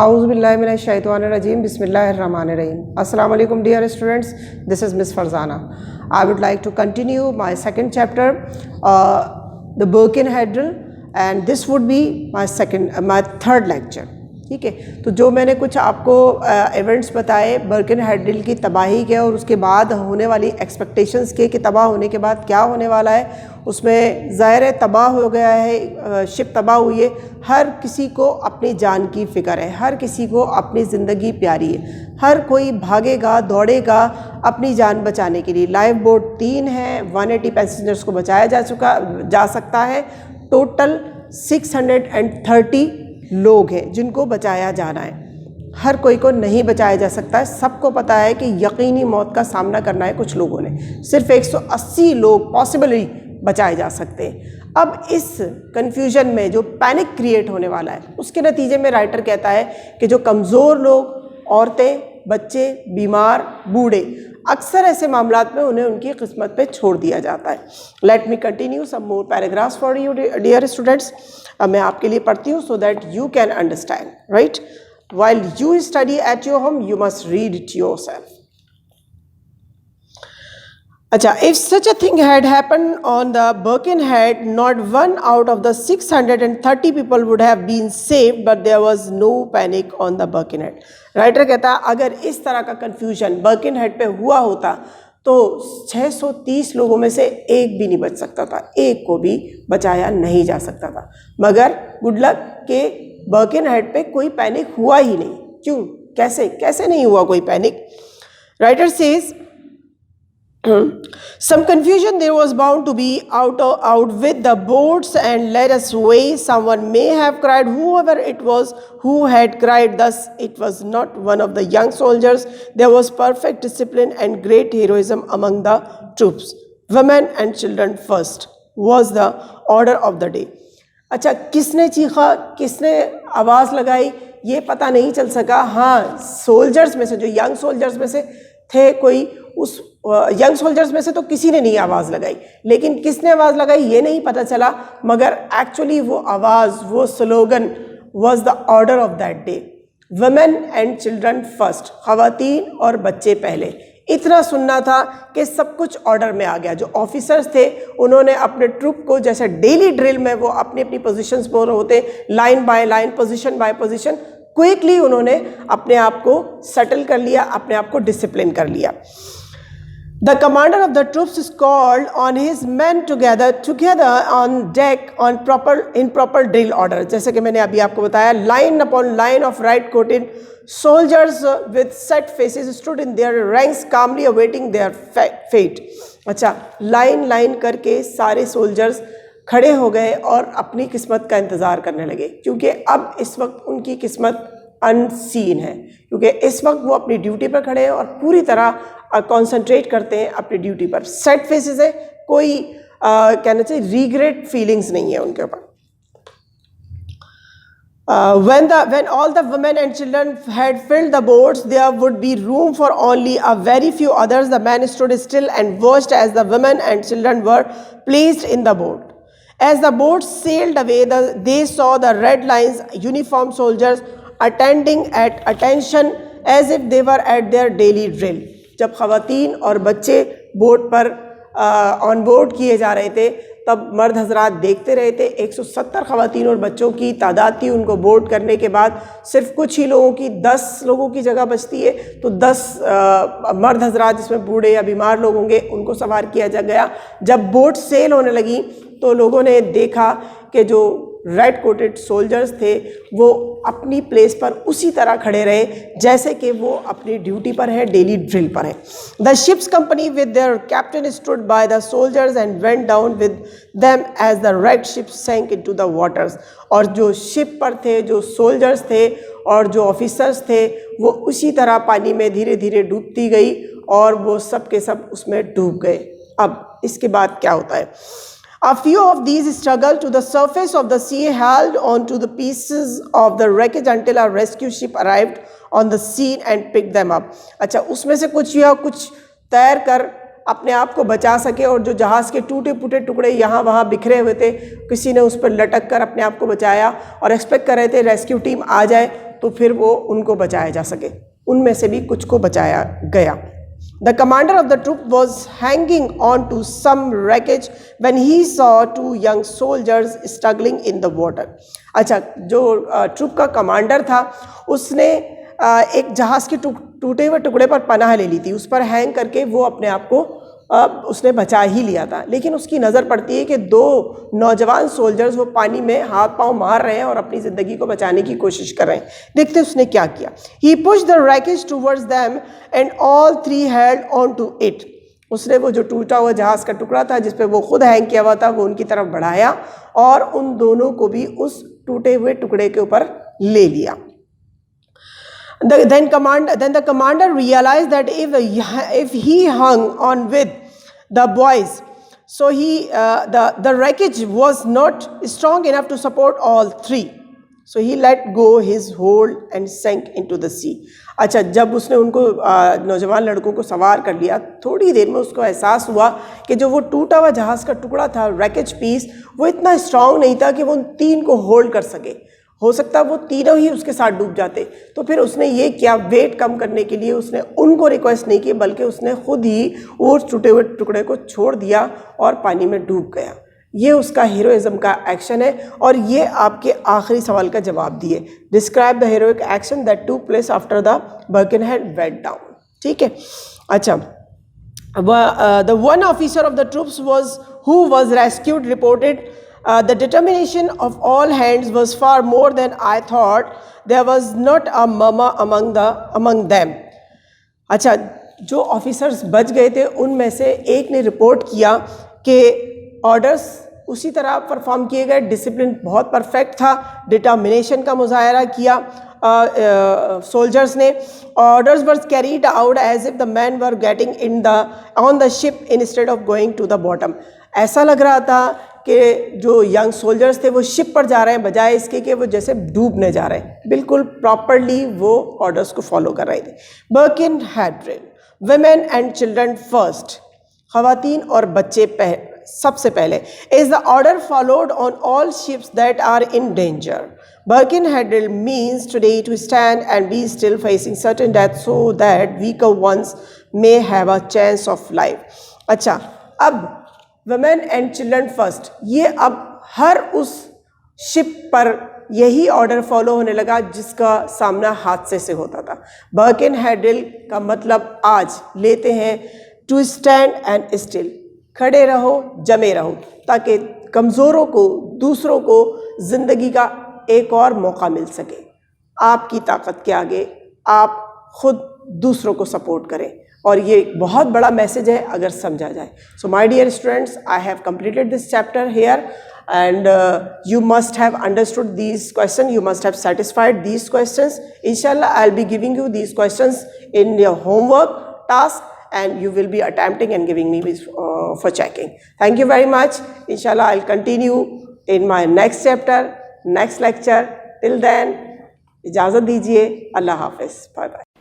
Auzubillahiminash-shaytanir-rajim. Bismillahir-rahmanir-rahim. Assalamu alaikum dear students. This is Miss Farzana. I would like to continue my second chapter, the Birkenhead, and this would be my third lecture. ठीक है, तो जो मैंने कुछ आपको events बताए बर्केनहेड की तबाही के और उसके बाद होने वाली एक्सपेक्टेशंस के कि तबाह होने के बाद क्या होने वाला है, उसमें ज़ाहिर तबाह हो गया है, शिप तबाह हुई है। हर किसी को अपनी जान की फ़िक्र है, हर किसी को अपनी ज़िंदगी प्यारी है, हर कोई भागेगा दौड़ेगा अपनी जान बचाने के लिए। लाइफ बोट 3 है, 180 पैसेंजर्स को बचाया जा सकता है। टोटल 630 लोग हैं जिनको बचाया जाना है। हर कोई को नहीं बचाया जा सकता है। सबको पता है कि यकीनी मौत का सामना करना है कुछ लोगों ने। सिर्फ 180 लोग पॉसिबली बचाए जा सकते हैं। अब इस कन्फ्यूजन में जो पैनिक क्रिएट होने वाला है, उसके नतीजे में राइटर कहता है कि जो कमज़ोर लोग, औरतें, बच्चे, बीमार, बूढ़े, अक्सर ऐसे मामलात में उन्हें उनकी किस्मत पे छोड़ दिया जाता है। Let me continue some more paragraphs for you dear students. अब मैं आपके लिए पढ़ती हूँ so that you can understand, right. While you study at your home you must read it yourself. अच्छा, if such a thing had happened on the Birkenhead, not one out of the 630 people would have been saved, but there was no panic on the Birkenhead. Writer कहता है अगर इस तरह का confusion बर्केनहेड पे हुआ होता तो 630 लोगों में से एक भी नहीं बच सकता था, एक को भी बचाया नहीं जा सकता था। मगर गुड लक के बर्केनहेड पे कोई पैनिक हुआ ही नहीं। क्यों, कैसे नहीं हुआ कोई panic? Writer says some confusion there was bound to be out with the boats and led us away. Someone may have cried, whoever it was who had cried thus, it was not one of the young soldiers. There was perfect discipline and great heroism among the troops. Women and children first was the order of the day. अच्छा, किसने चीखा, किसने आवाज़ लगाई, ये पता नहीं चल सका। हाँ, सोल्जर्स में से, जो यंग सोल्जर्स में से थे, कोई उस यंग सोल्जर्स में से तो किसी ने नहीं आवाज़ लगाई, लेकिन किसने आवाज़ लगाई ये नहीं पता चला। मगर एक्चुअली वो आवाज़, वो slogan was the order of that day. Women and children first, ख़वातीन और बच्चे पहले। इतना सुनना था कि सब कुछ ऑर्डर में आ गया। जो ऑफिसर्स थे उन्होंने अपने ट्रूप को, जैसे डेली ड्रिल में वो अपनी अपनी पोजीशंस पर होते, line by line, position by position, quickly उन्होंने अपने आप को सेटल कर लिया, अपने आप को डिसिप्लिन कर लिया। The commander of the troops is called on his men together on deck in proper drill order. जैसे कि मैंने अभी आपको बताया, line upon line of right coated soldiers with set faces stood in their ranks calmly awaiting their fate. अच्छा, line करके सारे soldiers खड़े हो गए और अपनी किस्मत का इंतज़ार करने लगे, क्योंकि अब इस वक्त उनकी किस्मत अनसीन है, क्योंकि इस वक्त वो अपनी ड्यूटी पर खड़े हैं और पूरी तरह कंसंट्रेट करते हैं अपनी ड्यूटी पर। सेट फेसेस है, कोई कहना चाहिए रिग्रेट फीलिंग्स नहीं है उनके ऊपर। When all the women and children had filled the boats, there would be room for only a very few others. The men stood still and watched as the women and children were placed in the boat. As the boats sailed away, they saw the red lines, uniformed soldiers attending at attention as if they were at their daily drill. जब ख़वातीन और बच्चे boat पर on board किए जा रहे थे, तब मर्द हजरात देखते रहे थे। 170 ख़वातीन और बच्चों की तादाद थी। उनको बोर्ड करने के बाद सिर्फ कुछ ही लोगों की, 10 लोगों की जगह बचती है, तो 10 मर्द हजरात जिसमें बूढ़े या बीमार लोग होंगे उनको सवार किया जा गया। जब बोट सेल होने लगी तो लोगों ने देखा कि जो रेड कोटेड सोल्जर्स थे वो अपनी प्लेस पर उसी तरह खड़े रहे जैसे कि वो अपनी ड्यूटी पर है, डेली ड्रिल पर है। The ships company with their captain stood by the soldiers and went down with them as the red ship sank into the waters. और जो शिप पर थे, जो सोल्जर्स थे और जो ऑफिसर्स थे, वो उसी तरह पानी में धीरे धीरे डूबती गई और वो सब के सब उसमें डूब गए। अब इसके बाद क्या होता है? A few of these struggled to the surface of the sea, held on to the pieces of the wreckage until a rescue ship arrived on the scene and picked them up. अच्छा, उसमें से कुछ या कुछ तैर कर अपने आप को बचा सके और जो जहाज़ के टूटे फूटे टुकड़े यहाँ वहाँ बिखरे हुए थे, किसी ने उस पर लटक कर अपने आप को बचाया और एक्सपेक्ट कर रहे थे रेस्क्यू टीम आ जाए तो फिर वो उनको बचाया जा सके। उनमें से भी कुछ को बचाया गया। The commander of the troop was hanging on to some wreckage when he saw two young soldiers struggling in the water. अच्छा, जो ट्रूप का कमांडर था उसने एक जहाज़ के टूटे हुए टुकड़े पर पनाह ले ली थी, उस पर हैंग करके वो अपने आप को उसने बचा ही लिया था। लेकिन उसकी नज़र पड़ती है कि दो नौजवान सोल्जर्स वो पानी में हाथ पांव मार रहे हैं और अपनी ज़िंदगी को बचाने की कोशिश कर रहे हैं। देखते उसने क्या किया। He pushed the wreckage towards them and all three held on to it. उसने वो जो टूटा हुआ जहाज़ का टुकड़ा था जिस पे वो खुद हैंग किया हुआ था वो उनकी तरफ बढ़ाया और उन दोनों को भी उस टूटे हुए टुकड़े के ऊपर ले लिया। Then the commander realized that if he hung on with the boys, so the wreckage was not strong enough to support all three. So he let go his hold and sank into the sea. अच्छा, जब उसने उनको नौजवान लड़कों को सवार कर लिया, थोड़ी देर में उसको एहसास हुआ कि जो वो टूटा हुआ जहाज़ का टुकड़ा था, रैकेज पीस, वो इतना स्ट्रांग नहीं था कि वो उन तीन को होल्ड कर सके। हो सकता वो तीनों ही उसके साथ डूब जाते। तो फिर उसने ये किया, वेट कम करने के लिए उसने उनको रिक्वेस्ट नहीं की बल्कि उसने खुद ही उस टूटे हुए टुकड़े को छोड़ दिया और पानी में डूब गया। ये उसका हीरोइज्म का एक्शन है और ये आपके आखिरी सवाल का जवाब दिए। Describe the heroic action that took place after the Birkenhead went down. ठीक है। अच्छा, the one officer of the troops who was rescued reported the determination of all hands was far more than I thought. There was not a murmur among them. अच्छा, जो officers बच गए थे उनमें से एक ने रिपोर्ट किया कि ऑर्डर्स उसी तरह परफॉर्म किए गए, डिसिप्लिन बहुत परफेक्ट था, डिटर्मिनेशन का मुजाहरा किया सोल्जर्स ने। Orders were carried out as if the man were getting on the ship instead of going to the bottom. ऐसा लग रहा था कि जो यंग सोल्जर्स थे वो शिप पर जा रहे हैं बजाय इसके कि वो जैसे डूबने जा रहे हैं। बिल्कुल प्रॉपरली वो ऑर्डर्स को फॉलो कर रहे थे। Birkenhead drill, women and children first, ख़वातीन और बच्चे सबसे पहले। Is the order followed on all ships that are in danger. Birkenhead drill means today to stand and be still facing certain death so that weaker ones may have a chance of life. अच्छा, अब women and children first, ये अब हर उस ship पर यही order follow होने लगा जिसका सामना हादसे से होता था। बर्किनहेड ड्रिल का मतलब आज लेते हैं टू स्टैंड एंड स्टिल, खड़े रहो, जमे रहो, ताकि कमज़ोरों को, दूसरों को ज़िंदगी का एक और मौका मिल सके। आपकी ताकत के आगे आप खुद दूसरों को सपोर्ट करें और ये एक बहुत बड़ा मैसेज है अगर समझा जाए। So my dear students, I have completed this chapter here and you must have understood these questions, you must have satisfied these questions. Inshallah, I'll be giving you these questions in your homework task and you will be attempting and giving me for checking. Thank you very much. Inshallah, I'll continue in my next chapter, next lecture. Till then, इजाज़त दीजिए। अल्लाह हाफ़िज़। Bye bye.